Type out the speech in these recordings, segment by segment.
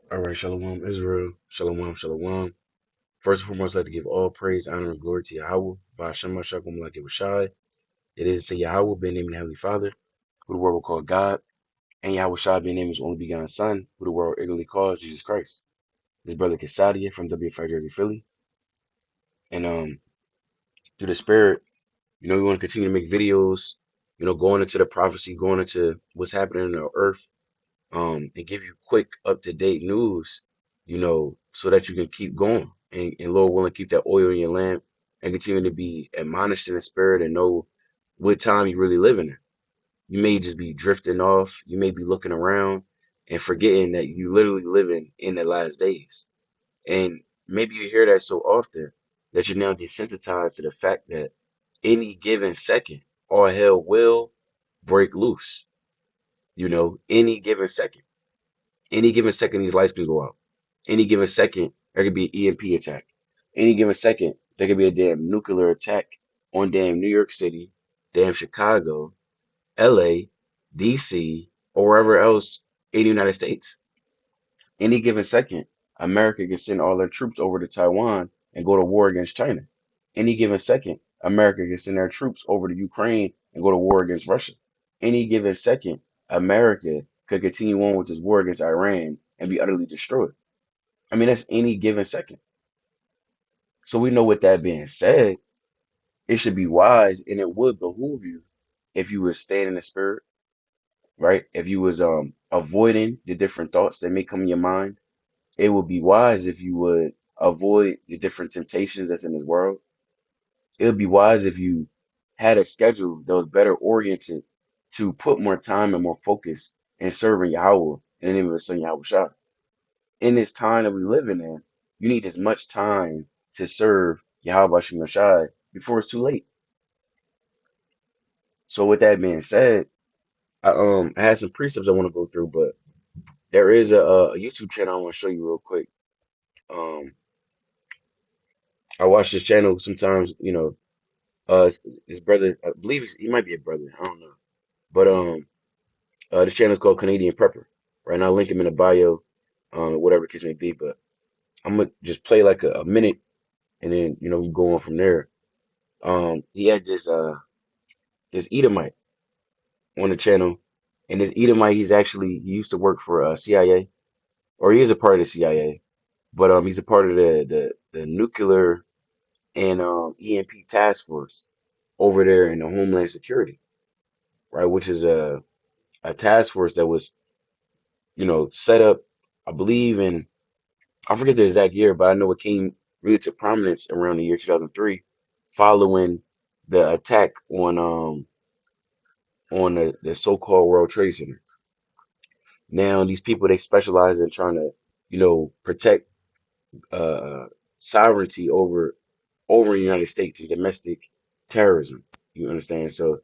All right, Shalom Israel, Shalom, Shalom. First and foremost, I'd like to give all praise, honor, and glory to Yahweh, by Hashem Shakum like it was shy. It is to Yahweh, being named the Heavenly Father, who the world will call God, and Yahweh Shai, being named his only begotten Son, who the world ignorantly calls Jesus Christ. His brother Kesadia from WFI Jersey, Philly. And through the Spirit, we want to continue to make videos, going into the prophecy, going into what's happening on earth, and give you quick, up-to-date news, so that you can keep going. And Lord willing, keep that oil in your lamp and continue to be admonished in the spirit and know what time you really living in. You may just be drifting off. You may be looking around and forgetting that you literally living in the last days. And maybe you hear that so often that you're now desensitized to the fact that any given second, all hell will break loose. Any given second. Any given second, these lights can go out. Any given second, there could be an EMP attack. Any given second, there could be a damn nuclear attack on damn New York City, damn Chicago, LA, DC, or wherever else in the United States. Any given second, America can send all their troops over to Taiwan and go to war against China. Any given second, America can send their troops over to Ukraine and go to war against Russia. Any given second, America could continue on with this war against Iran and be utterly destroyed. I mean, that's any given second. So we know, with that being said, it should be wise and it would behoove you if you would stand in the spirit, right? If you was avoiding the different thoughts that may come in your mind, it would be wise if you would avoid the different temptations that's in this world. It would be wise if you had a schedule that was better oriented to put more time and more focus in serving Yahweh in the name of His Son Yahweh Shah. In this time that we're living in, you need as much time to serve Yahweh Shem Shai before it's too late. So with that being said, I had some precepts I want to go through, but there is a YouTube channel I want to show you real quick. Um, I watch this channel sometimes, his brother, I believe he might be a brother, I don't know. But this channel is called Canadian Prepper. Right now, I'll link him in the bio, whatever the case may be. But I'm gonna just play like a minute, and then we go on from there. He had this Edomite on the channel, and this Edomite, he used to work for CIA, or he is a part of the CIA, but he's a part of the nuclear and EMP task force over there in the Homeland Security, right? Which is a task force that was set up, I believe I forget the exact year, but I know it came really to prominence around the year 2003, following the attack on the so-called World Trade Center. Now, these people, they specialize in trying to, protect sovereignty over the United States and domestic terrorism. You understand? So,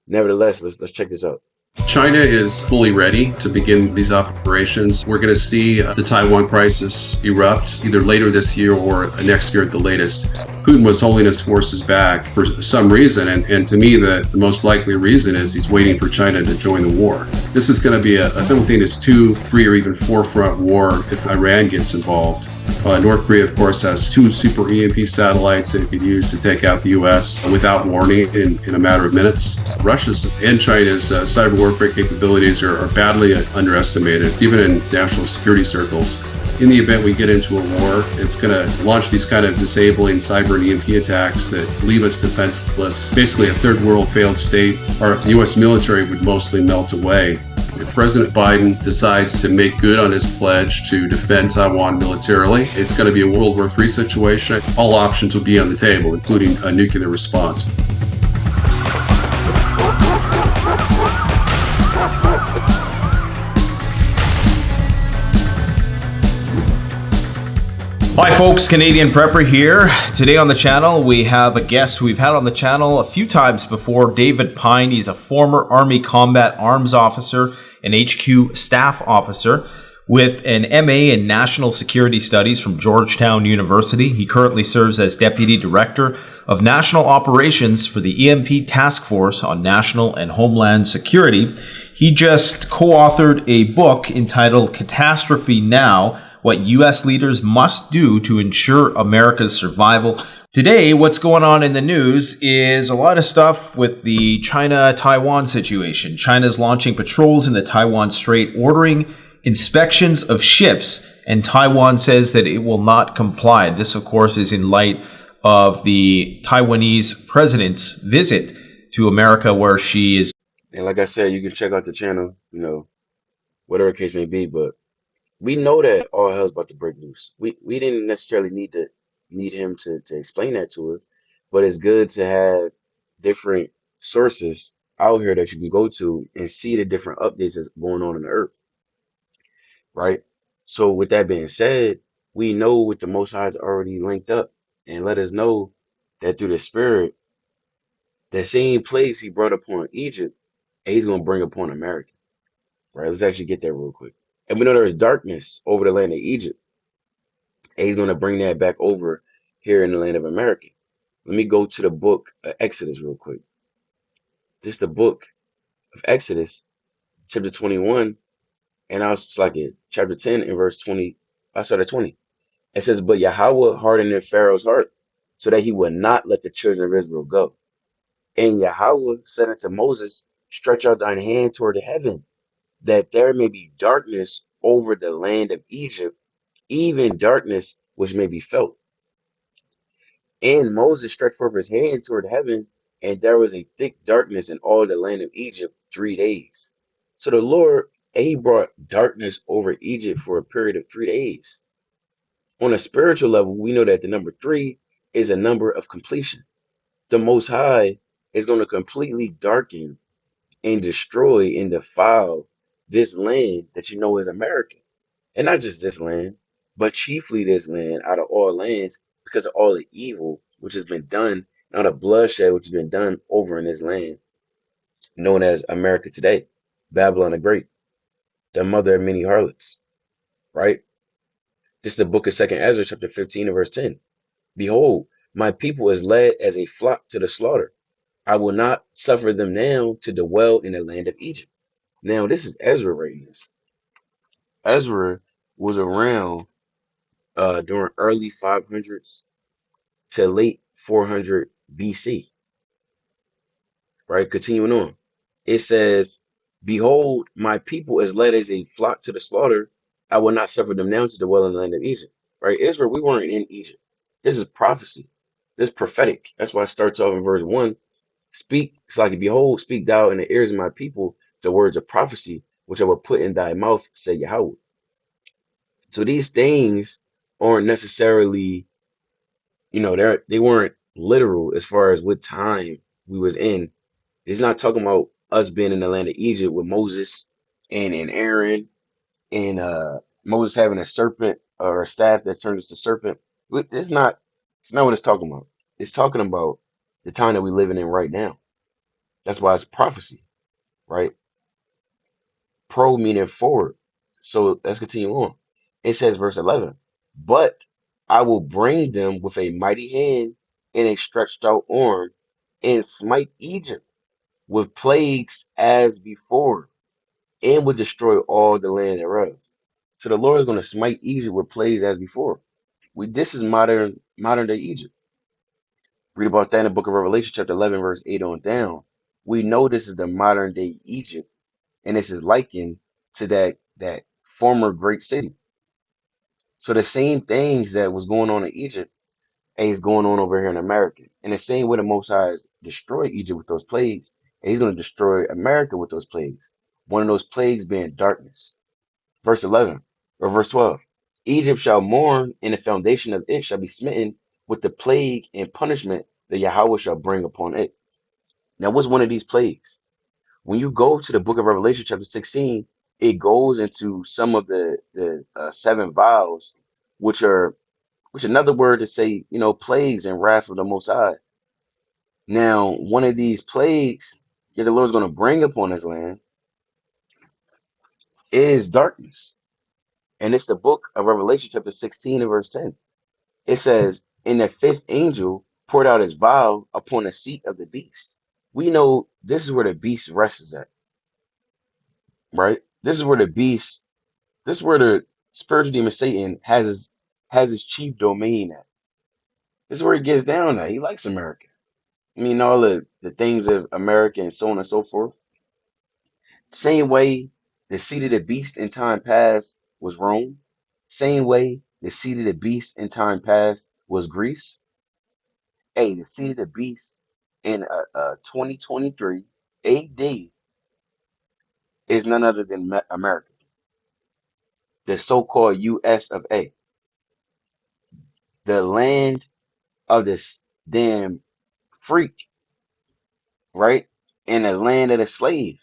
nevertheless, let's check this out. China is fully ready to begin these operations. We're going to see the Taiwan crisis erupt either later this year or next year at the latest. Putin was holding his forces back for some reason, and to me the most likely reason is he's waiting for China to join the war. This is going to be a simultaneous 2, 3, or even 4-front war if Iran gets involved. North Korea, of course, has 2 super EMP satellites that it could use to take out the U.S. without warning in a matter of minutes. Russia's and China's cyber warfare capabilities are badly underestimated, even in national security circles. In the event we get into a war, it's going to launch these kind of disabling cyber and EMP attacks that leave us defenseless. Basically, a third world failed state. Our U.S. military would mostly melt away. If President Biden decides to make good on his pledge to defend Taiwan militarily, it's going to be a World War III situation. All options will be on the table, including a nuclear response. Hi folks, Canadian Prepper here. Today on the channel we have a guest who we've had on the channel a few times before, David Pine. He's a former Army Combat Arms Officer and HQ Staff Officer. With an MA in National Security Studies from Georgetown University, he currently serves as Deputy Director of National Operations for the EMP Task Force on National and Homeland Security. He just co-authored a book entitled Catastrophe Now: What U.S. Leaders Must Do to Ensure America's Survival. Today, what's going on in the news is a lot of stuff with the China-Taiwan situation. China's launching patrols in the Taiwan Strait, ordering inspections of ships, and Taiwan says that it will not comply. This, of course, is in light of the Taiwanese president's visit to America, where she is. And like I said, you can check out the channel, whatever the case may be. But we know that all hell's about to break loose. We didn't necessarily need him to explain that to us, but it's good to have different sources out here that you can go to and see the different updates that's going on in the earth, right? So with that being said, we know what the Most High has already linked up and let us know that through the Spirit, the same place he brought upon Egypt, and he's going to bring upon America, right? Let's actually get there real quick. And we know there is darkness over the land of Egypt, and he's going to bring that back over here in the land of America. Let me go to the book of Exodus real quick. This is the book of Exodus, chapter 21, and I was just like it, chapter 10 and verse 20. I started 20. It says, "But Yahweh hardened in Pharaoh's heart, so that he would not let the children of Israel go. And Yahweh said unto Moses, Stretch out thine hand toward the heaven, that there may be darkness over the land of Egypt, even darkness which may be felt. And Moses stretched forth his hand toward heaven, and there was a thick darkness in all the land of Egypt 3 days. So the Lord, he brought darkness over Egypt for a period of 3 days. On a spiritual level, we know that the number 3 is a number of completion. The Most High is going to completely darken and destroy and defile this land that you know is America. And not just this land, but chiefly this land out of all lands, because of all the evil which has been done, and all the bloodshed which has been done over in this land, known as America today, Babylon the Great, the mother of many harlots, right? This is the book of 2nd Ezra, chapter 15 and verse 10. Behold, my people is led as a flock to the slaughter. I will not suffer them now to dwell in the land of Egypt. Now, this is Ezra writing this. Ezra was around during early 500s to late 400 BC, right? Continuing on. It says, Behold, my people is led as a flock to the slaughter. I will not suffer them now to dwell in the land of Egypt, right? Israel, we weren't in Egypt. This is prophecy. This is prophetic. That's why it starts off in verse 1. Speak, it's like, behold, speak thou in the ears of my people the words of prophecy, which I will put in thy mouth, say Yahweh. So these things aren't necessarily, they weren't literal as far as what time we was in. It's not talking about us being in the land of Egypt with Moses and Aaron and Moses having a serpent or a staff that turns into serpent. It's not what it's talking about. It's talking about the time that we're living in right now. That's why it's prophecy, right? Pro meaning forward. So let's continue on. It says, verse 11, But I will bring them with a mighty hand and a stretched out arm, and smite Egypt with plagues as before, and will destroy all the land thereof. So the Lord is going to smite Egypt with plagues as before. This is modern day Egypt. Read about that in the book of Revelation, chapter 11, verse 8 on down. We know this is the modern day Egypt, and this is likened to that former great city. So the same things that was going on in Egypt is going on over here in America. And the same way the Most High has destroyed Egypt with those plagues, and he's going to destroy America with those plagues. One of those plagues being darkness. Verse 11 or verse 12. Egypt shall mourn, and the foundation of it shall be smitten with the plague and punishment that Yahweh shall bring upon it. Now, what's one of these plagues? When you go to the book of Revelation, chapter 16, it goes into some of the 7 vials, which another word to say, plagues and wrath of the Most High. Now, one of these plagues that the Lord's going to bring upon his land is darkness. And it's the book of Revelation, chapter 16 and verse 10. It says, and the fifth angel poured out his vial upon the seat of the beast. We know this is where the beast rests at, right? This is where the beast, this is where the spiritual demon Satan has his chief domain at. This is where he gets down at. He likes America. I mean, all the things of America and so on and so forth. Same way the seat of the beast in time past was Rome. Same way the seat of the beast in time past was Greece. Hey, the seat of the beast in 2023 AD is none other than America, the so-called US of A, the land of this damn freak, right? And the land of the slave.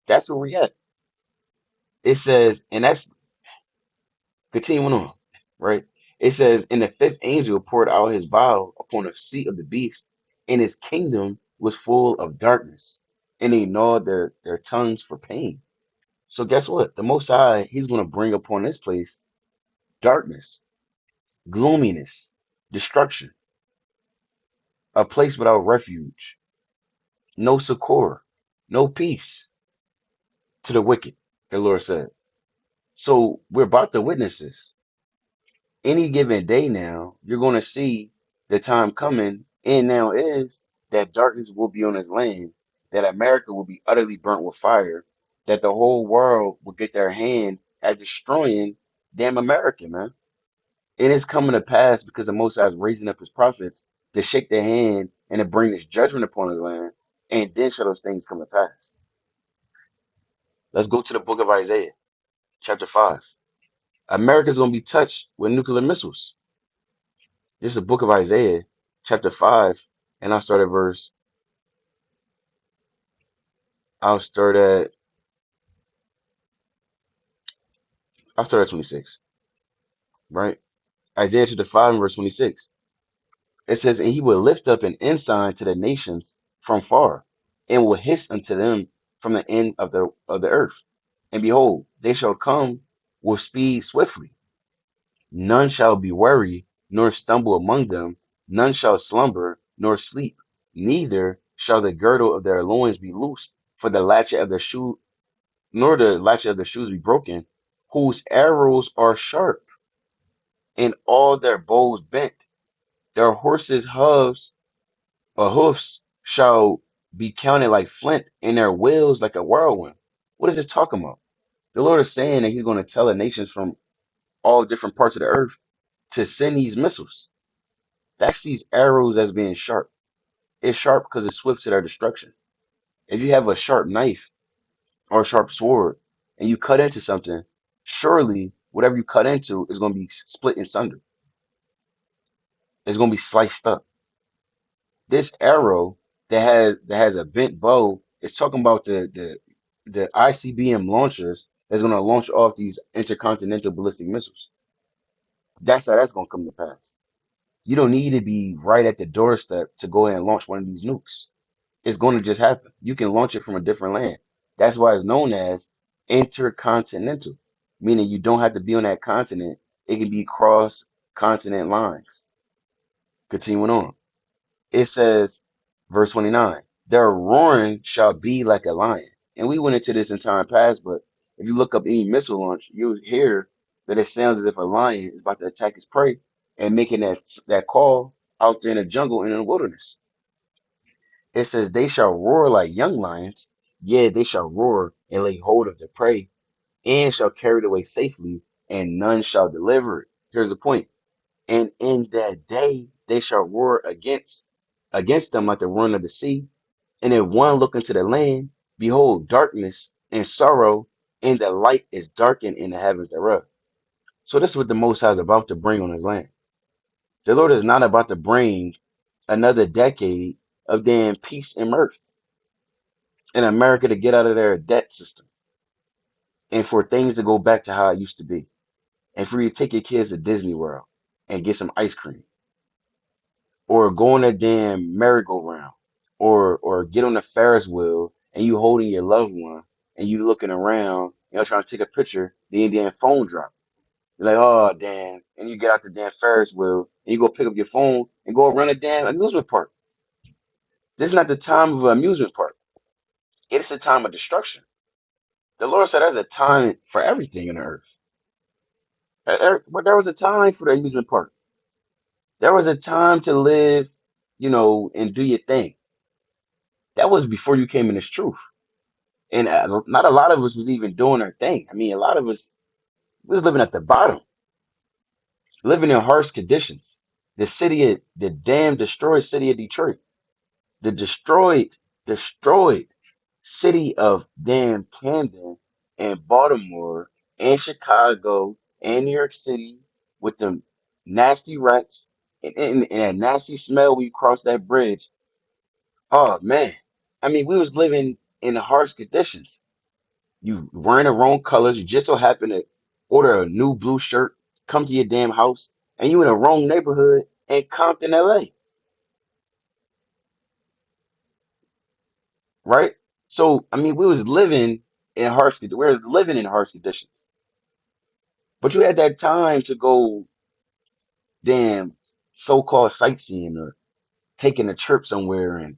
That's where we at. It says, and that's continuing on, right? It says, and the fifth angel poured out his vial upon the seat of the beast, and his kingdom was full of darkness, and they gnawed their tongues for pain. So guess what? The Most High, he's going to bring upon this place darkness, gloominess, destruction, a place without refuge, no succor, no peace to the wicked, the Lord said. So we're about to witness this. Any given day now, you're going to see the time coming, and now is that darkness will be on his land, that America will be utterly burnt with fire, that the whole world will get their hand at destroying damn America, man. It is coming to pass because the Most High is raising up his prophets to shake their hand and to bring this judgment upon his land, and then shall those things come to pass. Let's go to the book of Isaiah, chapter 5. America's going to be touched with nuclear missiles. This is the book of Isaiah, chapter 5, and I'll start at I'll start at 26, right? Isaiah chapter 5 and verse 26. It says, and he will lift up an ensign to the nations from far, and will hiss unto them from the end of the earth. And behold, they shall come with speed swiftly. None shall be weary, nor stumble among them. None shall slumber, nor sleep. Neither shall the girdle of their loins be loosed, for the latchet of the shoe, nor the latchet of the shoes be broken, whose arrows are sharp, and all their bows bent. Their horses' hoofs shall be counted like flint, and their wheels like a whirlwind. What is this talking about? The Lord is saying that He's going to tell the nations from all different parts of the earth to send these missiles. That's these arrows as being sharp. It's sharp because it's swift to their destruction. If you have a sharp knife or a sharp sword and you cut into something, surely whatever you cut into is going to be split in sunder. It's going to be sliced up. This arrow that has a bent bow is talking about the ICBM launchers that's going to launch off these intercontinental ballistic missiles. That's how that's going to come to pass. You don't need to be right at the doorstep to go ahead and launch one of these nukes. It's going to just happen. You can launch it from a different land. That's why it's known as intercontinental, meaning you don't have to be on that continent. It can be cross continent lines. Continuing on. It says, verse 29, their roaring shall be like a lion. And we went into this in time past, but if you look up any missile launch, you'll hear that it sounds as if a lion is about to attack his prey and making that call out there in the jungle and in the wilderness. It says, they shall roar like young lions. Yeah, they shall roar and lay hold of the prey and shall carry it away safely, and none shall deliver it. Here's the point. And in that day they shall roar against them like the roaring of the sea. And if one look into the land, behold, darkness and sorrow, and the light is darkened in the heavens thereof. So this is what the Most High is about to bring on his land. The Lord is not about to bring another decade of damn peace and mirth in America to get out of their debt system and for things to go back to how it used to be. And for you to take your kids to Disney World and get some ice cream or go on a damn merry-go-round or get on a Ferris wheel and you holding your loved one and you looking around, trying to take a picture, the Indian phone drop. You're like, oh damn, and you get out the damn Ferris wheel and you go pick up your phone and go run a damn amusement park. This is not the time of an amusement park. It's a time of destruction. The Lord said there's a time for everything in the earth. But there was a time for the amusement park. There was a time to live, and do your thing. That was before you came in this truth. And not a lot of us was even doing our thing. I mean, a lot of us was living at the bottom, living in harsh conditions. The damn destroyed city of Detroit, the destroyed city of damn Camden and Baltimore and Chicago and New York City with them nasty rats and that nasty smell when you cross that bridge. Oh man. I mean, we was living in harsh conditions. You wearing the wrong colors. You just so happen to order a new blue shirt, come to your damn house, and you in the wrong neighborhood in Compton, LA, right? So, I mean, we were living in harsh conditions. But you had that time to go damn so-called sightseeing or taking a trip somewhere and,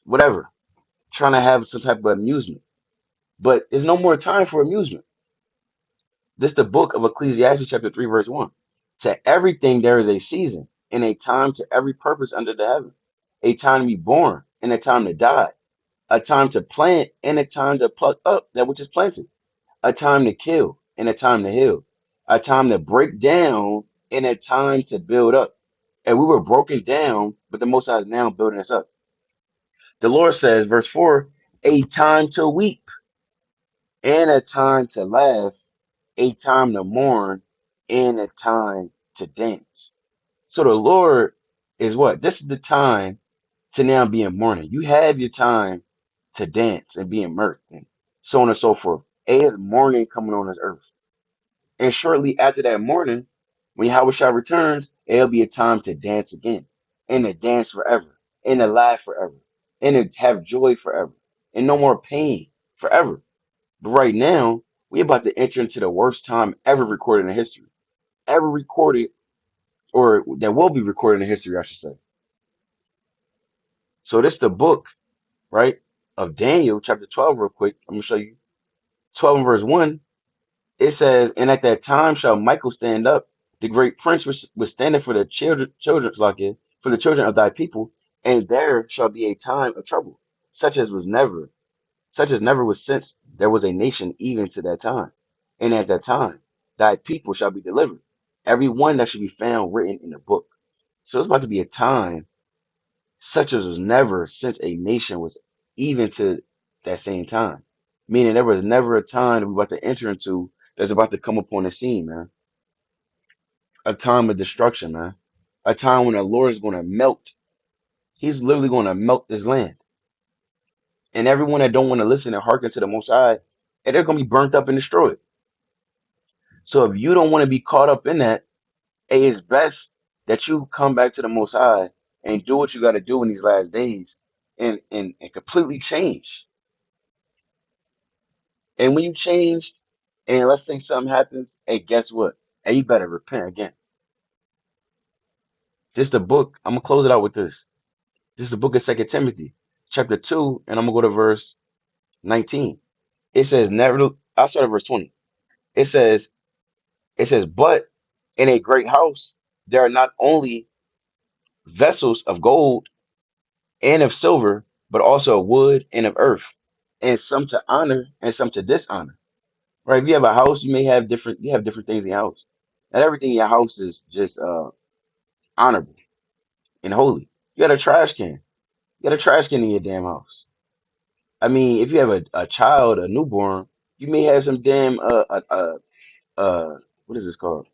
whatever, trying to have some type of amusement. But there's no more time for amusement. This the book of Ecclesiastes chapter 3, verse 1. To everything there is a season and a time to every purpose under the heaven. A time to be born and a time to die. A time to plant and a time to pluck up that which is planted. A time to kill and a time to heal. A time to break down and a time to build up. And we were broken down, but the Most High is now building us up. The Lord says, verse 4, a time to weep and a time to laugh, a time to mourn, and a time to dance. So the Lord is what? This is the time to now be in mourning. You have your time to dance and be immersed and so on and so forth. A is mourning coming on this earth. And shortly after that mourning, when Yahweh returns, it'll be a time to dance again and to dance forever and to laugh forever and to have joy forever and no more pain forever. But right now, we're about to enter into the worst time ever recorded in history. Ever recorded, or that will be recorded in history, I should say. So this is the book, right, of Daniel, chapter 12, real quick. I'm going to show you 12 and verse 1. It says, and at that time shall Michael stand up, the great prince which was standing for the for the children of thy people, and there shall be a time of trouble, such as never was since there was a nation even to that time. And at that time, thy people shall be delivered, every one that should be found written in the book. So it's about to be a time such as was never since a nation was even to that same time. Meaning there was never a time that we're about to enter into that's about to come upon the scene, man. A time of destruction, man. A time when the Lord is going to melt. He's literally going to melt this land. And everyone that don't want to listen and hearken to the Most High, and they're going to be burnt up and destroyed. So if you don't want to be caught up in that, it's best that you come back to the Most High and do what you got to do in these last days and completely change. And when you changed, and let's say something happens, hey, guess what? Hey, you better repent again. This is the book. I'm gonna close it out with this. This is the book of Second Timothy, chapter 2, and I'm gonna go to verse 19. It says, never I'll start at verse 20. It says, but in a great house there are not only vessels of gold and of silver, but also of wood and of earth, and some to honor and some to dishonor. Right? If you have a house, you have different things in your house. Not everything in your house is just honorable and holy. You got a trash can. You got a trash can in your damn house. I mean, if you have a child, a newborn, you may have some damn what is this called?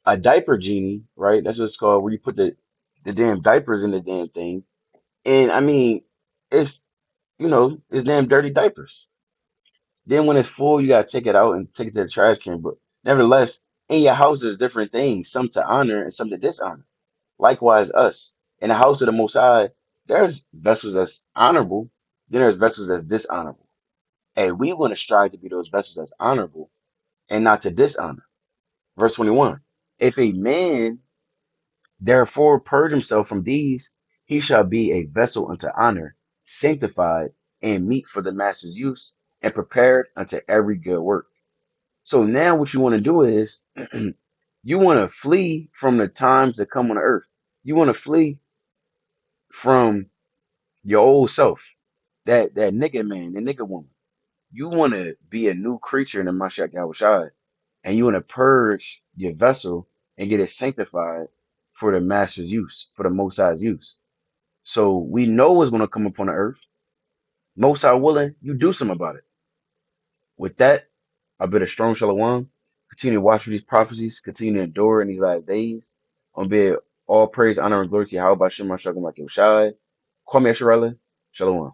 A diaper genie, right? That's what it's called, where you put the damn diapers in the damn thing. And I mean, it's it's damn dirty diapers. Then when it's full, you gotta take it out and take it to the trash can. But nevertheless, in your house there's different things, some to honor and some to dishonor. Likewise, us in the house of the Most High, there's vessels that's honorable, then there's vessels that's dishonorable. And we want to strive to be those vessels that's honorable and not to dishonor. Verse 21. If a man therefore purge himself from these, he shall be a vessel unto honor, sanctified and meet for the master's use, and prepared unto every good work. So now what you want to do is you want to flee from the times that come on the earth. You want to flee from your old self, that nigga man, the nigga woman. You want to be a new creature in the Mashiach Yahushua, and you want to purge your vessel and get it sanctified for the master's use, for the Most High's use. So we know what's going to come upon the earth. Most High willing, you do something about it. With that, I bid a strong shalom. Continue to watch for these prophecies. Continue to endure in these last days. On bid all praise, honor, and glory to Yahweh Bashem, Mashiach, Yahushua. Kwame Sharala. Shalom.